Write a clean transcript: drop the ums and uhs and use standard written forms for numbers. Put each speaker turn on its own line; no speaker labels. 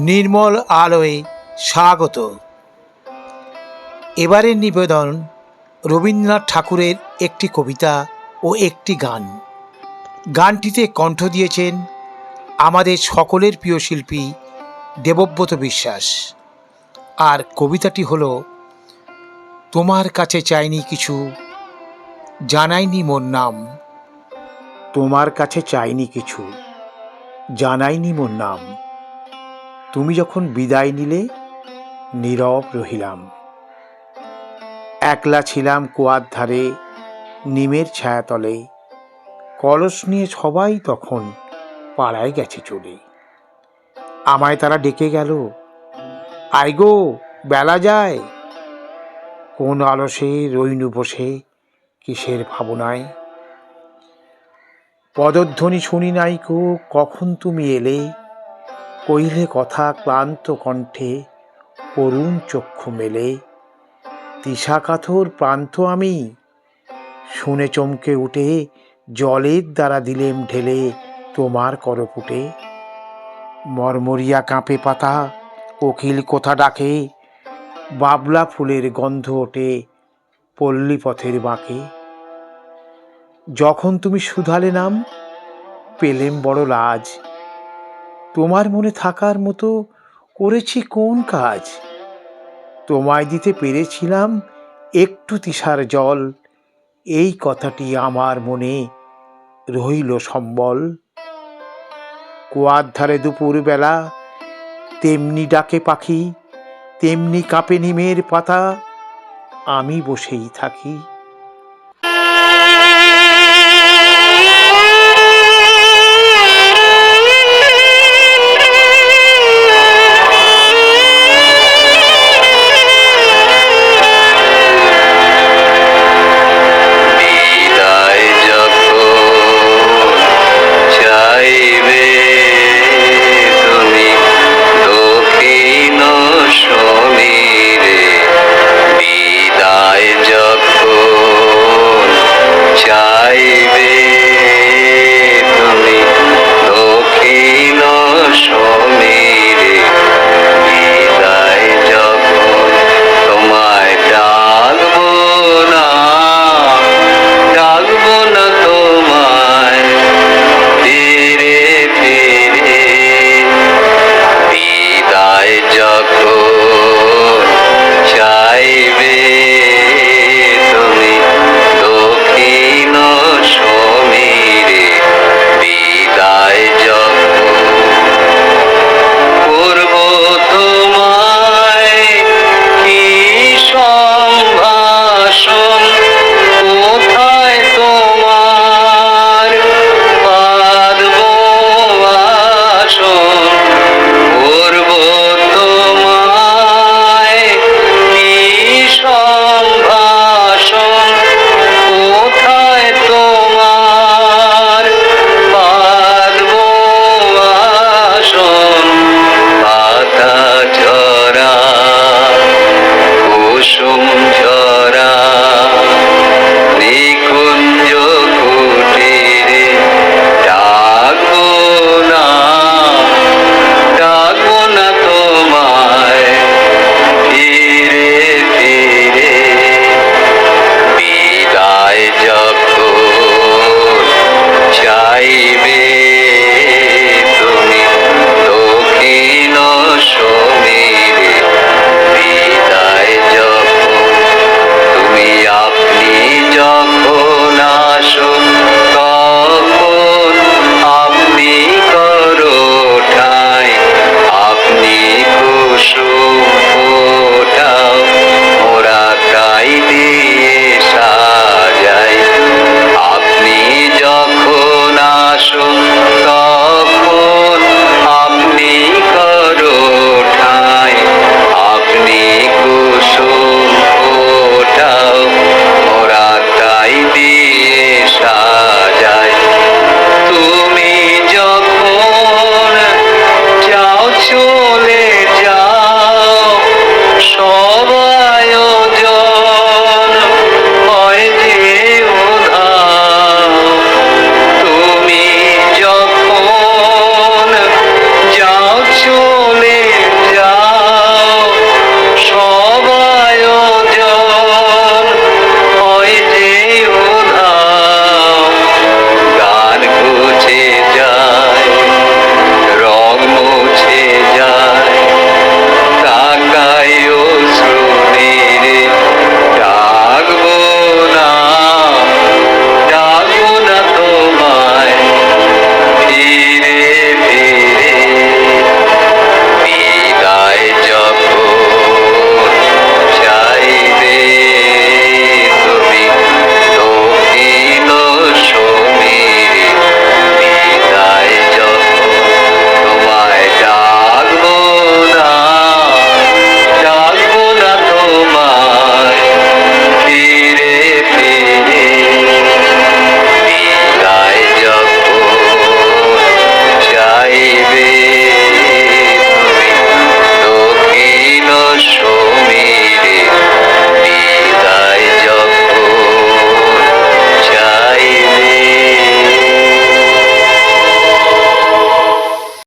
নির্মল আলোয় স্বাগত। এবারের নিবেদন রবীন্দ্রনাথ ঠাকুরের একটি কবিতা ও একটি গান। গানটিতে কণ্ঠ দিয়েছেন আমাদের সকলের প্রিয় শিল্পী দেবব্রত বিশ্বাস। আর কবিতাটি হলো, তোমার কাছে চাইনি কিছু, জানাইনি মোর নাম। তোমার কাছে চাইনি কিছু, জানাইনি মোর নাম। তুমি যখন বিদায় নিলে, নীরব রহিলাম। একলা ছিলাম কুয়ার ধারে, নিমের ছায়াতলে। কলস নিয়ে সবাই তখন পাড়ায় গেছে চলে। আমায় তারা ডেকে গেল, আয় গো বেলা যায়। কোন আলসে রইনু বসে, কিসের ভাবনায়। পদধ্বনি শুনি নাইকো, কখন তুমি এলে। কইলে কথা ক্লান্ত কণ্ঠে, করুণ চক্ষু মেলে। তৃষাকাতর প্রান্ত আমি, শুনে চমকে উঠে জলের দ্বারা দিলেম ঢেলে তোমার করপুটে। মরমরিয়া কাঁপে পাতা, কোকিল কোথা ডাকে। বাবলা ফুলের গন্ধ ওঠে পল্লী পথের বাঁকে। যখন তুমি শুধালে নাম, পেলেম বড় লাজ। তোমার মনে থাকার মতো করেছি কোন কাজ। তোমায় দিতে পেরেছিলাম একটু তৃষার জল। এই কথাটি আমার মনে রইল সম্বল। কুয়ার ধারে দুপুর বেলা, তেমনি ডাকে পাখি, তেমনি কাঁপে নিমের পাতা। আমি বসেই থাকি।
কুসুম